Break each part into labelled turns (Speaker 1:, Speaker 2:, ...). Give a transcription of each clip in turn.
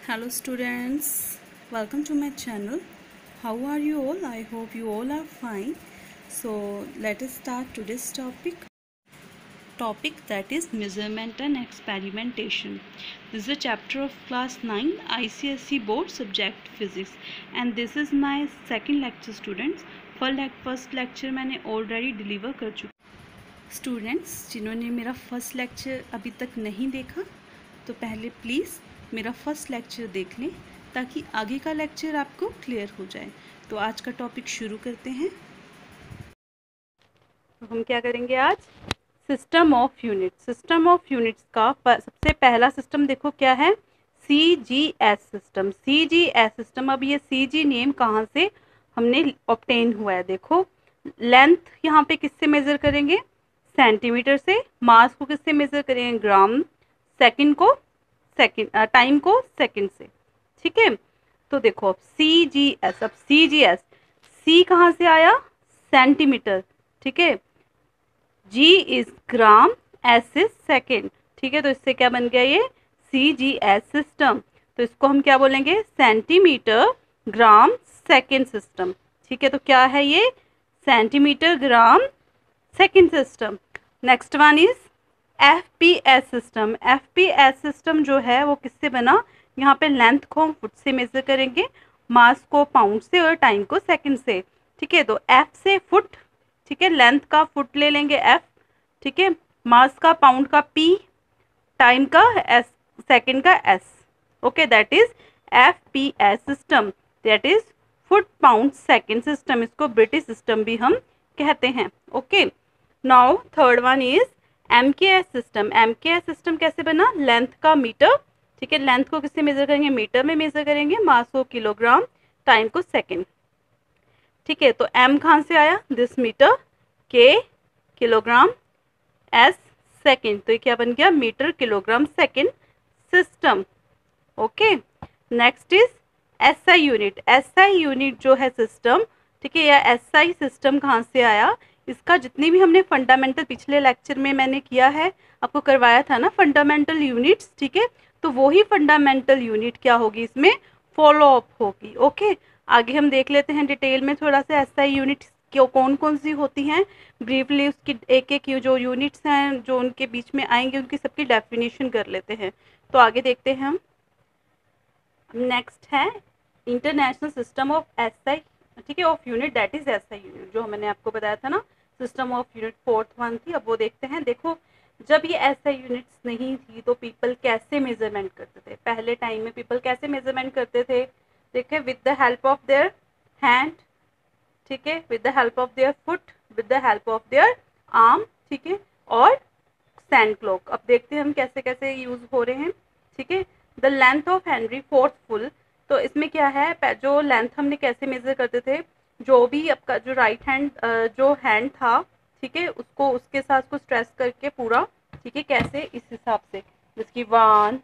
Speaker 1: Hello students, welcome to my channel. How are you all? I hope you all are fine. So let us start today's topic that is measurement and experimentation. This is a chapter of class 9 ICSE board subject physics and this is my second lecture students. First lecture मैंने already deliver कर चुकी। Students जिन्होंने मेरा first lecture अभी तक नहीं देखा तो पहले प्लीज़ मेरा फर्स्ट लेक्चर देख लें ताकि आगे का लेक्चर आपको क्लियर हो जाए। तो आज का टॉपिक शुरू करते हैं। तो हम क्या करेंगे आज? System of units. System of units का सबसे पहला सिस्टम देखो क्या है? CGS system. CGS system. अब ये CG नेम कहाँ से हमने ऑब्टेन हुआ है? देखो लेंथ यहाँ पे किससे मेज़र करेंगे? सेंटीमीटर से। मास को किससे मेज़र करेंगे? ग्राम। सेकंड को टाइम को सेकंड से। ठीक है, तो देखो अब CGS। अब CGS C कहाँ से आया? सेंटीमीटर। ठीक है, G is gram, S is second. ठीक है, तो इससे क्या बन गया ये? CGS system. तो इसको हम क्या बोलेंगे? Centimetre gram second system. ठीक है, तो क्या है ये? Centimetre gram second system. Next one is FPS system. FPS system जो है वो किससे बना? यहाँ पे लेंथ को हम फुट से मेजर करेंगे, मास को पाउंड से और टाइम को सेकंड से। ठीक है, तो F से फुट। ठीक है, लेंथ का फुट ले लेंगे F। ठीक है, मास का पाउंड का P, टाइम का S, सेकंड का S। Okay, that is FPS system, that is foot pound second system. इसको ब्रिटिश सिस्टम भी हम कहते हैं। Okay, now third one is MKS system. MKS system कैसे बना? लेंथ का मीटर। ठीक है, लेंथ को किससे मेजर करेंगे? मीटर में मेजर करेंगे, मास को किलोग्राम, टाइम को सेकंड। ठीक है, तो M कहाँ से आया? This metre, K kilogram, S second. तो ये क्या बन गया? Metre kilogram second system. Okay, next is SI unit. SI unit जो है सिस्टम, ठीक है, या SI सिस्टम कहाँ से आया? इसका जितनी भी हमने फंडामेंटल पिछले लेक्चर में मैंने किया है, आपको करवाया था ना फंडामेंटल यूनिट्स। ठीक है, तो वही फंडामेंटल यूनिट क्या होगी? इसमें फॉलो अप होगी। ओके, आगे हम देख लेते हैं डिटेल में थोड़ा सा SI यूनिट्स क्यों कौन कौन सी होती हैं। ब्रीफली उसकी एक एक जो यूनिट्स हैं जो उनके बीच में आएंगे उनकी सबकी डेफिनेशन कर लेते हैं। तो आगे देखते हैं हम। नेक्स्ट है इंटरनेशनल सिस्टम ऑफ SI, ठीक है, of unit, that is SI unit, जो मैंने आपको बताया था ना system of unit fourth one थी। अब वो देखते हैं। देखो जब ये SI यूनिट्स नहीं थी तो पीपल कैसे मेजरमेंट करते थे? पहले टाइम में पीपल कैसे मेजरमेंट करते थे? देखिए, with the help of their hand. ठीक है, with the help of their foot, with the help of their arm. ठीक है, और सैंड क्लॉक। अब देखते हैं हम कैसे कैसे यूज हो रहे हैं। ठीक है, the length of Henry fourth full. तो इसमें क्या है? जो लेंथ हमने कैसे मेजर करते थे? जो भी आपका जो राइट हैंड जो हैंड था, ठीक है, उसको उसके साथ को स्ट्रेस करके पूरा, ठीक है, कैसे? इस हिसाब से, जिसकी 1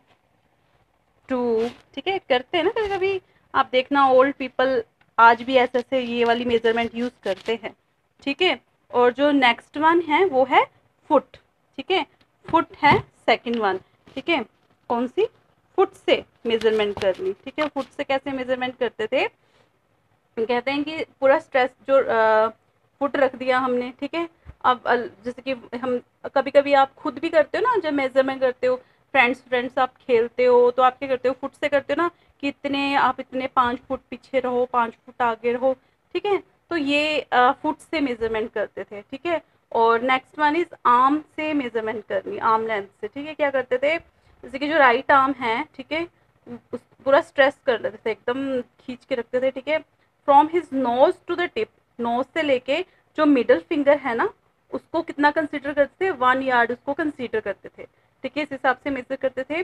Speaker 1: 2, ठीक है, करते हैं ना कभी कभी। आप देखना ओल्ड पीपल आज भी ऐसे ऐसे ये वाली मेजरमेंट यूज करते हैं। ठीक है, और जो नेक्स्ट वन है वो है फुट। ठीक है, फुट है सेकंड वन। ठीक है, कौन सी? फुट से मेजरमेंट करनी। ठीक है, फुट से कैसे मेजरमेंट करते थे? कहते हैं कि पूरा स्ट्रेस जो फुट रख दिया हमने। ठीक है, अब जैसे कि हम कभी कभी आप खुद भी करते हो ना, जब मेजरमेंट करते हो, फ्रेंड्स आप खेलते हो तो आप क्या करते हो? फुट से करते हो ना कि इतने आप इतने 5 फुट पीछे रहो, 5 फुट आगे रहो। ठीक है, तो ये फुट से मेजरमेंट करते थे। ठीक है, और नेक्स्ट वन इज आर्म से मेजरमेंट करनी, आर्म लेंथ से। ठीक है, क्या करते थे? जैसे कि जो राइट आर्म है, ठीक है, पूरा स्ट्रेस कर लेते थे, एकदम खींच के रखते थे। ठीक है, from his nose to the tip, nose से लेके जो मिडल फिंगर है ना उसको कितना कंसीडर करते थे? 1 यार्ड उसको कंसीडर करते थे। ठीक है, इस हिसाब से मेजर करते थे।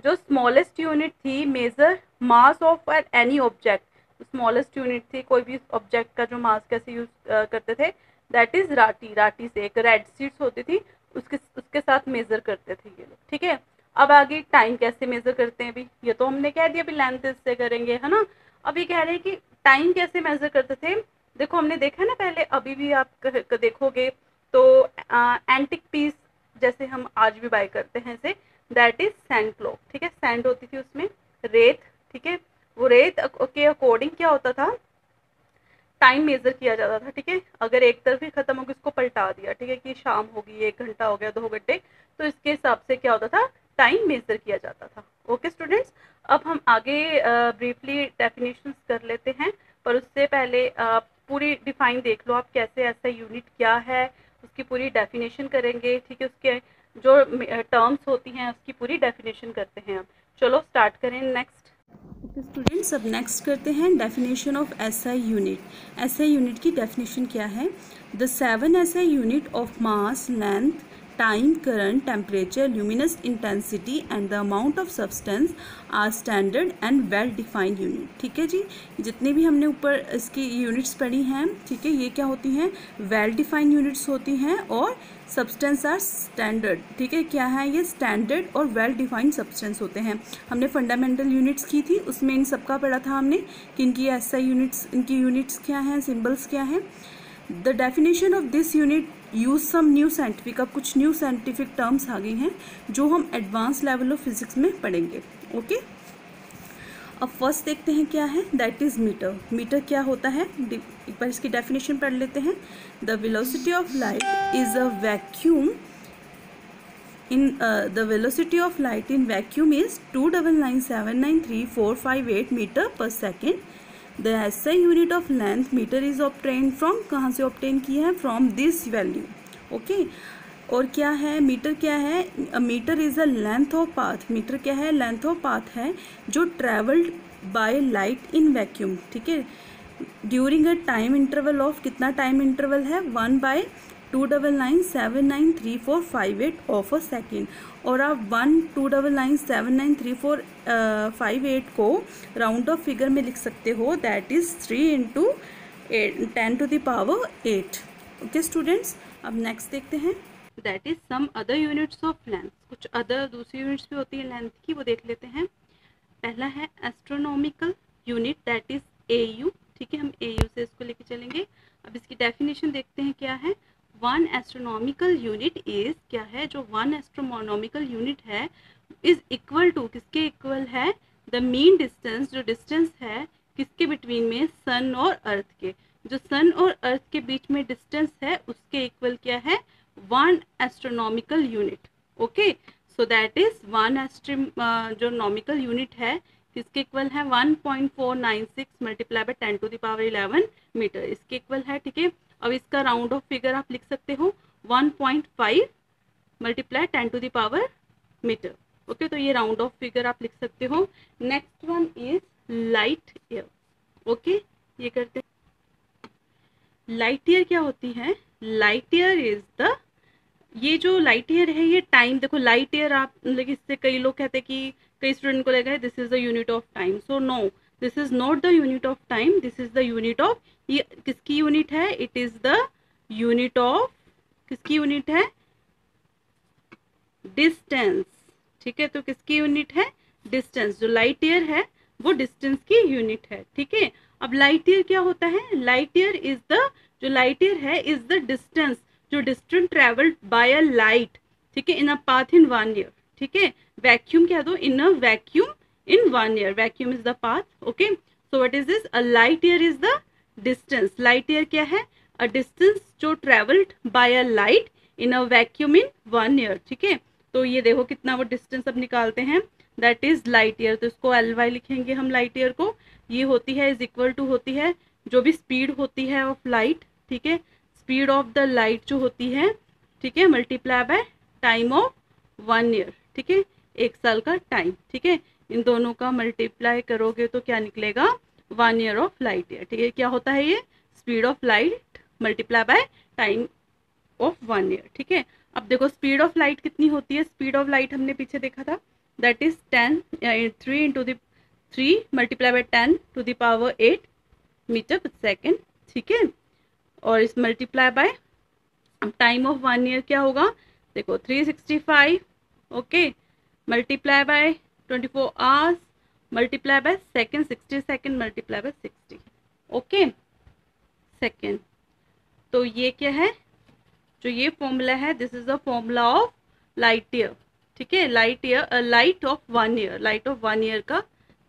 Speaker 1: जो स्मॉलेस्ट यूनिट थी measure mass of any object, smallest unit थी कोई भी ऑब्जेक्ट का जो मास कैसे यूज करते थे? दैट इज राटी। राटी से एक रेड सीड्स होती थी उसके साथ मेजर करते थे ये लोग। ठीक है, अब आगे टाइम कैसे मेजर करते हैं? अभी ये तो हमने कह दिया अभी लेंथ इससे करेंगे, है ना। अभी कह रहे हैं कि टाइम कैसे मेजर करते थे? देखो हमने देखा ना पहले, अभी भी आप देखोगे तो एंटिक पीस जैसे हम आज भी बाय करते हैं से, दैट इज सैंड क्लॉक। ठीक है, सैंड होती थी उसमें, रेत। ठीक है। वो रे के अकॉर्डिंग क्या होता था, टाइम मेजर किया जाता था, ठीक है। अगर एक तरफ ही खत्म हो गई, उसको पलटा दिया, ठीक है, कि शाम होगी, 1 घंटा हो गया, 2 घंटे, तो इसके हिसाब से क्या होता था, टाइम मेजर किया जाता था। ओके स्टूडेंट्स, अब हम आगे ब्रीफली डेफिनेशंस कर लेते हैं, पर उससे पहले पूरी डिफाइन देख लो आप, कैसे ऐसा यूनिट क्या है, उसकी पूरी डेफिनेशन करेंगे, ठीक है। उसके जो टर्म्स होती हैं उसकी पूरी डेफिनेशन करते हैं हम। चलो स्टार्ट करें नेक्स्ट। ओके स्टूडेंट्स, अब नेक्स्ट करते हैं definition of SI unit. SI unit की डेफिनेशन क्या है? The 7 SI unit of mass, length, time, current, temperature, luminous intensity and the amount of substance are standard and well defined unit. ठीक है जी, जितने भी हमने ऊपर इसकी यूनिट्स पढ़ी हैं, ठीक है, ये क्या होती हैं? वेल डिफाइंड यूनिट्स होती हैं, और सब्सटेंस आर स्टैंडर्ड। ठीक है, क्या है ये? स्टैंडर्ड और वेल डिफाइंड सब्सटेंस होते हैं। हमने फंडामेंटल यूनिट्स की थी, उसमें इन सबका पढ़ा था हमने कि इनकी एसआई यूनिट्स, इनकी यूनिट्स क्या हैं, सिंबल्स क्या हैं। The definition of this unit use some new scientific, अब कुछ न्यू साइंटिफिक टर्म्स आ गई हैं जो हम एडवांस लेवल ऑफ फिजिक्स में पढ़ेंगे। ओके, अब फर्स्ट देखते हैं क्या है, दैट इज मीटर। मीटर क्या होता है, एक बार इसकी डेफिनेशन पढ़ लेते हैं। The velocity of light is a vacuum in the velocity of light in vacuum is 299793458 meter per second. The SI unit of length meter is obtained from, कहाँ से obtain किया है? From this value. Okay. और क्या है metre? क्या है metre? Is a length of path. Metre क्या है? लेंथ ऑफ पाथ है जो travelled by light in vacuum. ठीक है, during a time interval of, कितना टाइम इंटरवल है? 1/299793458 ऑफ अ सेकेंड। और आप 1/299793458 को राउंड ऑफ फिगर में लिख सकते हो, दैट इज 3 × 10⁸ ओके स्टूडेंट्स, अब नेक्स्ट देखते हैं, that is some other units of length. कुछ अदर दूसरी यूनिट्स भी होती है लेंथ की, वो देख लेते हैं। पहला है astronomical unit, that is AU। ठीक है, हम AU से इसको लेके चलेंगे। अब इसकी डेफिनेशन देखते हैं क्या है। वन एस्ट्रोनॉमिकल यूनिट इज, क्या है? जो वन एस्ट्रोनॉमिकल यूनिट है इज इक्वल टू, किसके इक्वल है? द मीन डिस्टेंस, जो डिस्टेंस है किसके बिटवीन में? सन और अर्थ के। जो सन और अर्थ के बीच में डिस्टेंस है उसके इक्वल क्या है? One astronomical unit. Okay, so that is one जो नॉमिकल यूनिट है किसके इक्वल है? 1.496 मल्टीप्लाई बाय 10⁻11 मीटर, इसके इक्वल है। ठीक है, अब इसका राउंड ऑफ फिगर आप लिख सकते हो 1.5 मल्टीप्लाई 10⁻ मीटर। ओके, तो ये राउंड ऑफ फिगर आप लिख सकते हो। Next one is light year. Okay, ये करते हैं। लाइट ईयर क्या होती है? लाइट ईयर इज द, ये जो लाइट ईयर है ये टाइम, देखो लाइट ईयर आप, लेकिन इससे कई लोग कहते हैं कि, कई स्टूडेंट को लगा है this is the unit of time. So no, this is not the unit of time, this is the unit of, ये किसकी यूनिट है? It is the unit of, किसकी यूनिट है? डिस्टेंस। ठीक है, तो किसकी यूनिट है? डिस्टेंस। जो लाइट ईयर है वो डिस्टेंस की यूनिट है। ठीक है, अब लाइट ईयर क्या होता है? लाइट ईयर इज द, जो लाइट ईयर है इज द डिस्टेंस, जो distance travelled by a light, ठीक है, इन अ पाथ इन 1 ईयर। ठीक है, वैक्यूम कह दो, in a vacuum in 1 year, vacuum is the path. Okay, so what is this? A light year is the distance. Light year क्या है? A distance जो travelled by a light in a vacuum in 1 year. ठीक है, तो ये देखो कितना वो डिस्टेंस अब निकालते हैं, दैट इज लाइट ईयर। तो इसको LY लिखेंगे हम लाइट ईयर को। ये होती है इज इक्वल टू होती है जो भी स्पीड होती है ऑफ लाइट, ठीक है, स्पीड ऑफ द लाइट जो होती है, ठीक है, multiply by time of 1 year. ठीक है, 1 साल का टाइम। ठीक है, इन दोनों का मल्टीप्लाई करोगे तो क्या निकलेगा? 1 ईयर ऑफ लाइट ईयर। ठीक है, क्या होता है ये? Speed of light multiply by time of 1 year. ठीक है, अब देखो स्पीड ऑफ लाइट कितनी होती है? स्पीड ऑफ लाइट हमने पीछे देखा था, that is 3 multiply by 10⁸ metre per second. ठीक है, और इस multiply by time of 1 year क्या होगा? देखो 365, okay, multiply by 24 hours multiply by second, 60 second multiply by 60, okay, second. तो ये क्या है? जो ये फॉर्मूला है, this is the formula of light year. ठीक है, light year, light of 1 year, light of 1 year का।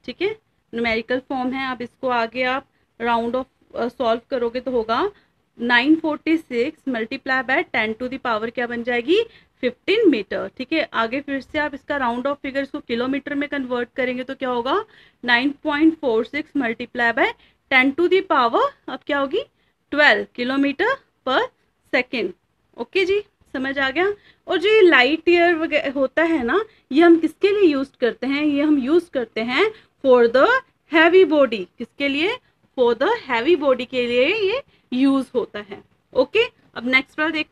Speaker 1: ठीक है, न्यूमेरिकल फॉर्म है। अब इसको आगे आप राउंड ऑफ सॉल्व करोगे तो होगा 946 multiply by 10 to the power क्या बन जाएगी 15 मीटर। ठीक है, आगे फिर से आप इसका राउंड ऑफ फिगर इसको किलोमीटर में कन्वर्ट करेंगे तो क्या होगा 9.46 multiply by 10 to the power अब क्या होगी 12 किलोमीटर पर सेकेंड। ओके जी, समझ आ गया। और जो ये लाइट ईयर वगैरह होता है ना, ये हम किसके लिए यूज करते हैं, ये हम यूज करते हैं फॉर द हैवी बॉडी। किसके लिए, फॉर द हैवी बॉडी के लिए ये यूज होता है। ओके, अब नेक्स्ट वाला देख,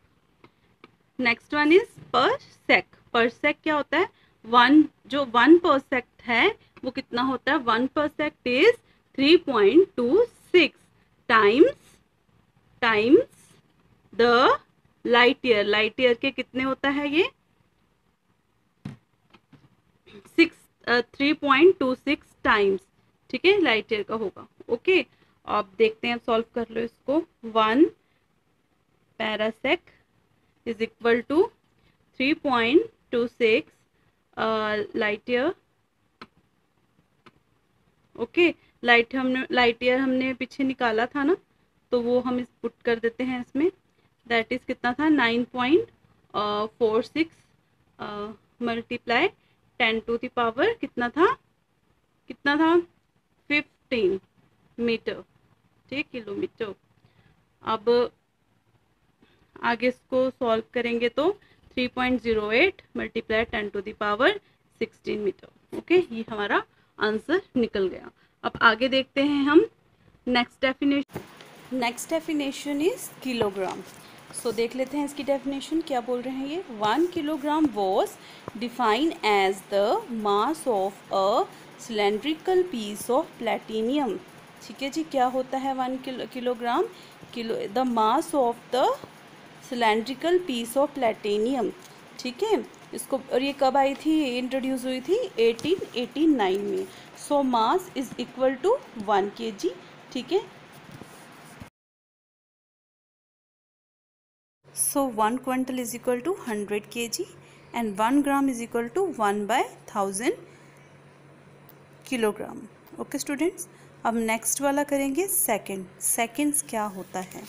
Speaker 1: नेक्स्ट वन इज पर सेक। पर सेक क्या होता है, वन जो 1 पर सेक है वो कितना होता है, 1 parsec is 3.26 times the light year. Light year के कितने होता है ये 3.26 टाइम्स। ठीक है, लाइट ईयर का होगा। ओके, आप देखते हैं, सॉल्व कर लो इसको। 1 parsec is equal to 3.26 light year. Okay, light year हमने पीछे निकाला था ना, तो वो हम इस पुट कर देते हैं इसमें। दैट इज कितना था 9.46 मल्टीप्लाई 10 टू द पावर कितना था 15 मीटर। ठीक, किलोमीटर। अब आगे इसको सॉल्व करेंगे तो 3.08 multiply 10 to the power 16 metre. Okay, ये हमारा आंसर निकल गया। अब आगे देखते हैं हम next definition. Next definition is kilogram. So देख लेते हैं इसकी डेफिनेशन क्या बोल रहे हैं ये। 1 kilogram was defined as the mass of a cylindrical piece of platinum. ठीक है जी, क्या होता है 1 kilogram, the mass of the cylindrical piece of platinum. ठीक है, इसको, और ये कब आई थी, ये इंट्रोड्यूस हुई थी 1889 में। So mass is equal to 1 kg। ठीक है, so 1 quintal is equal to 100 kg and 1 gram is equal to 1/1000 kilogram. Okay students, अब नेक्स्ट वाला करेंगे सेकंड। सेकंड्स क्या होता है।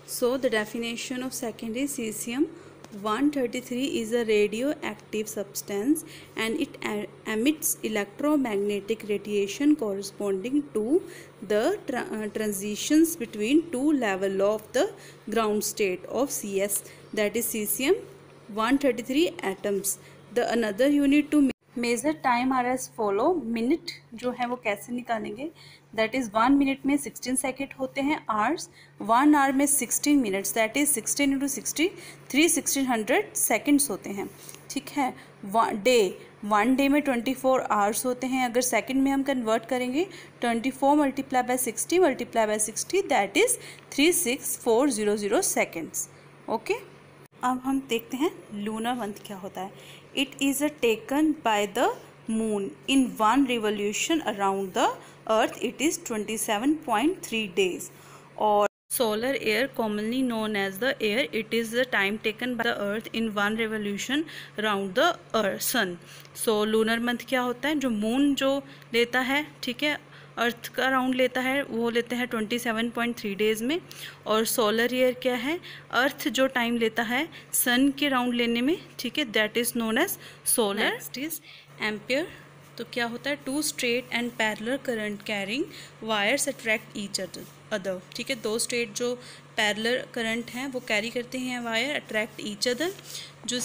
Speaker 1: So the definition of second is caesium 133 is a radioactive substance and it emits electromagnetic radiation corresponding to the transitions between two levels of the ground state of CS, that is cesium 133 atoms. The another unit to measure time are as follow. Minute जो है वो कैसे निकालेंगे, that is 1 minute में 16 second होते हैं। Hours 1 our में 16 minutes, that is 16 × 60 1600 seconds होते हैं। ठीक है, डे 1 डे में 24 आवर्स होते हैं। अगर सेकेंड में हम कन्वर्ट करेंगे 24 multiply by 60 multiply by 60 that is 36400 seconds. Okay, अब हम देखते हैं लूनर मंथ क्या होता है। It is taken by the moon in 1 revolution around the earth, it is 27.3 days। और solar year commonly known as the year, it is the time taken by the earth in 1 revolution around the sun. So lunar month क्या होता है, जो moon जो लेता है, ठीक है, अर्थ का राउंड लेता है, वो लेते हैं 27.3 days में। और सोलर ईयर क्या है, अर्थ जो टाइम लेता है सन के राउंड लेने में, ठीक है, that is known as solar. Next is ampere. तो क्या होता है, 2 straight and parallel current carrying wires attract each other. ठीक है, 2 स्ट्रेट जो पैरेलल करंट हैं वो कैरी करते हैं वायर, अट्रैक्ट ईच अदर। जो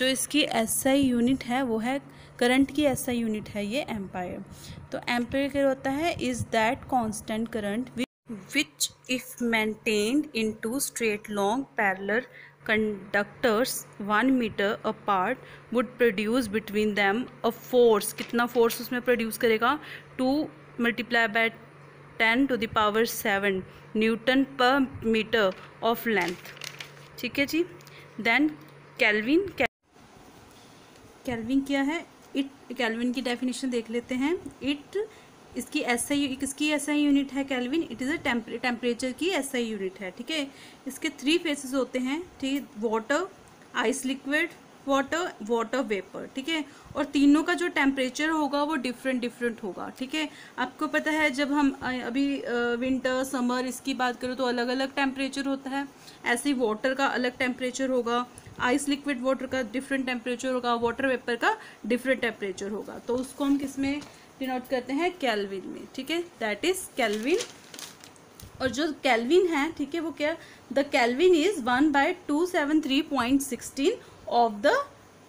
Speaker 1: इसकी एसआई यूनिट है वो है, करंट की एसआई यूनिट है ये एम्पायर। तो एम्पियर क्या होता है, is that constant current which if maintained in 2 straight long parallel conductors 1 meter apart would produce between them a force। कितना फोर्स उसमें प्रोड्यूस करेगा, 2 multiply by 10 to the power 7 Newton पर मीटर ऑफ लेंथ। ठीक है जी, then kelvin. Kelvin क्या है, it, kelvin की definition देख लेते हैं। इट, इसकी एसआई यूनिट है kelvin, it is a temperature की एसआई यूनिट है। ठीक है, इसके 3 फेसेस होते हैं, ठीक है, water, ice liquid, water, water vapour, ठीक है। और तीनों का जो टेम्परेचर होगा वो डिफरेंट डिफरेंट होगा, ठीक है। आपको पता है जब हम अभी विंटर समर इसकी बात करें तो अलग अलग टेम्परेचर होता है, ऐसे ही वाटर का अलग टेम्परेचर होगा, आइस लिक्विड वाटर का डिफरेंट टेम्परेचर होगा, वाटर वेपर का डिफरेंट टेम्परेचर होगा। तो उसको हम किस में डिनोट करते हैं, केल्विन में, ठीक है, दैट इज केल्विन। और जो केल्विन है, ठीक है, वो क्या, the kelvin is 1/273.16 of the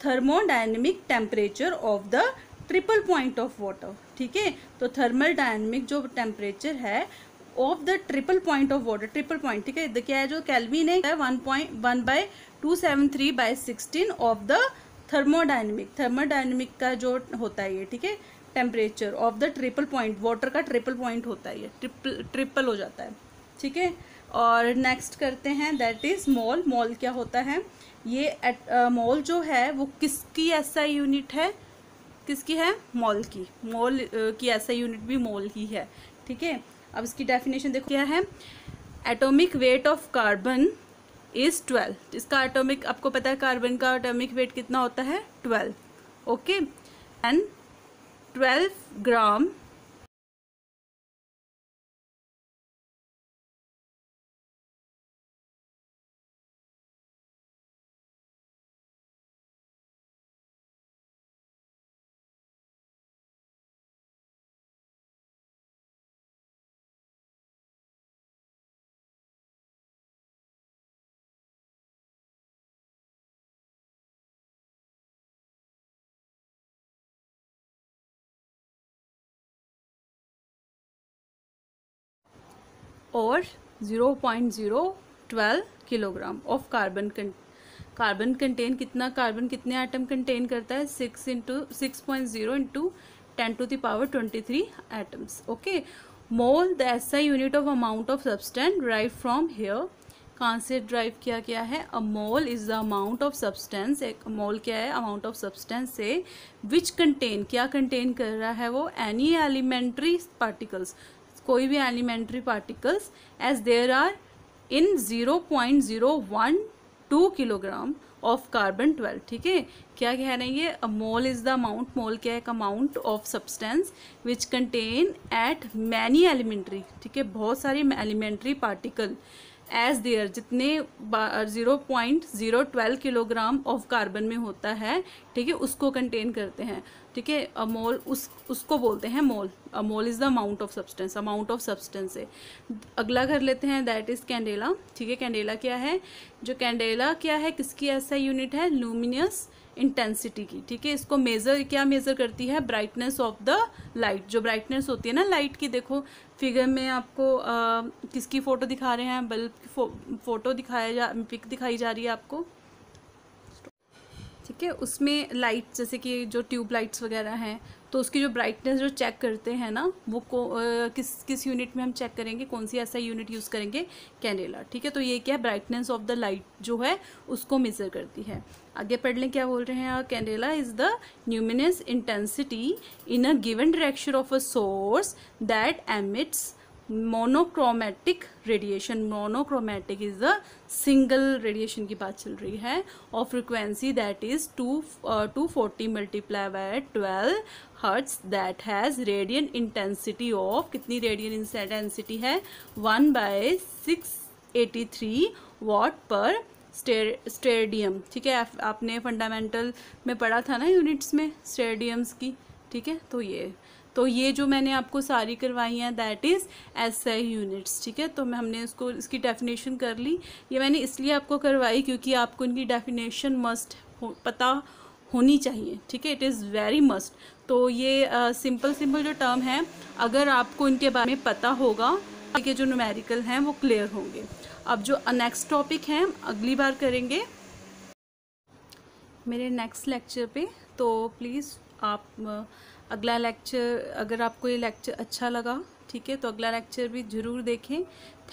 Speaker 1: thermodynamic temperature of the triple point of water, ठीक है। तो थर्मल डायनेमिक जो टेम्परेचर है of the triple point of water, triple point, ठीक है, क्या है जो केल्विन है 1/273/16 ऑफ द थर्मोडायनेमिक का जो होता है ये, ठीक है, temperature of the triple point, water का ट्रिपल पॉइंट होता है ये, ट्रिपल हो जाता है, ठीक है। और नेक्स्ट करते हैं, दैट इज मोल। मोल क्या होता है, ये मोल जो है वो किसकी एसआई यूनिट है, किसकी है, मोल की। मोल की एसआई यूनिट भी मोल ही है, ठीक है। अब इसकी डेफिनेशन देखो क्या है, atomic weight of carbon is 12। इसका एटॉमिक, आपको पता है कार्बन का एटॉमिक वेट कितना होता है, 12, ओके। एंड 12 ग्राम और 0.012 kilogram of carbon carbon contain, कितना कार्बन कितने आइटम कंटेन करता है, 6.0 into 10⁻23 atoms, okay. Mole the SI unit of amount of substance drive from here, कहाँ से ड्राइव किया गया है, a mole is the amount of substance, एक मोल क्या है, अमाउंट ऑफ सब्सटेंस से विच कंटेन, क्या कंटेन कर रहा है वो, एनी एलिमेंट्री पार्टिकल्स, कोई भी elementary particles, as there are in 0.012 kilogram of carbon 12, ठीक है। क्या कह रहे हैं ये, a mole is the amount, mole क्या है, amount of substance which contain at many elementary, ठीक है, बहुत सारी एलिमेंट्री पार्टिकल, एज देयर, जितने 0.012 किलोग्राम ऑफ कार्बन में होता है, ठीक है, उसको कंटेन करते हैं, ठीक है। अ मोल उसको बोलते हैं mole. A mole is the amount of substance, amount of substance है। अगला कर लेते हैं, दैट इज कैंडेला, ठीक है। कैंडेला क्या है, जो कैंडेला क्या है, किसकी ऐसा यूनिट है, लुमिनस इंटेंसिटी की, ठीक है। इसको मेज़र, क्या मेज़र करती है, ब्राइटनेस ऑफ द लाइट, जो ब्राइटनेस होती है ना लाइट की, देखो फिगर में आपको किसकी फ़ोटो दिखा रहे हैं, बल्ब की फ़ोटो पिक दिखाई जा रही है आपको, ठीक है। उसमें लाइट, जैसे कि जो ट्यूब लाइट्स वगैरह हैं, तो उसकी जो ब्राइटनेस जो चेक करते हैं ना, वो किस यूनिट में हम चेक करेंगे, कौन सी ऐसा यूनिट यूज़ करेंगे, कैंडेला, ठीक है। तो ये क्या है, ब्राइटनेस ऑफ द लाइट जो है उसको मेज़र करती है। आगे पढ़ लें, क्या बोल रहे हैं, candela is the luminous intensity in a given direction of a source that emits monochromatic radiation. Monochromatic is the single radiation की बात चल रही है, और frequency that is 240 multiply by 12 hertz, that has radian intensity of, कितनी radian intensity है, 1/683 what पर stadium, ठीक है। आपने फंडामेंटल में पढ़ा था ना यूनिट्स में स्टेडियम्स की, ठीक है। तो ये जो मैंने आपको सारी करवाई हैं, दैट इज़ एसआई यूनिट्स, ठीक है। तो हमने इसको, इसकी डेफिनेशन कर ली। ये मैंने इसलिए आपको करवाई क्योंकि आपको इनकी डेफिनेशन मस्ट पता होनी चाहिए, ठीक है, इट इज़ वेरी मस्ट। तो ये सिंपल जो टर्म है, अगर आपको इनके बारे में पता होगा, के जो न्यूमेरिकल हैं वो क्लियर होंगे। अब जो नेक्स्ट टॉपिक है अगली बार करेंगे मेरे नेक्स्ट लेक्चर पे, तो प्लीज़ आप अगला लेक्चर, अगर आपको ये लेक्चर अच्छा लगा, ठीक है, तो अगला लेक्चर भी ज़रूर देखें।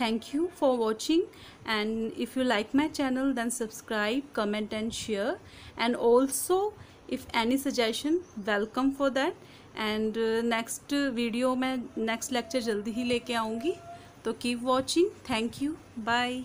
Speaker 1: Thank you for watching, and if you like my channel then subscribe, comment and share, and also if any suggestion welcome for that. And next video में नेक्स्ट लेक्चर जल्दी ही लेके आऊँगी, तो keep watching. Thank you, bye.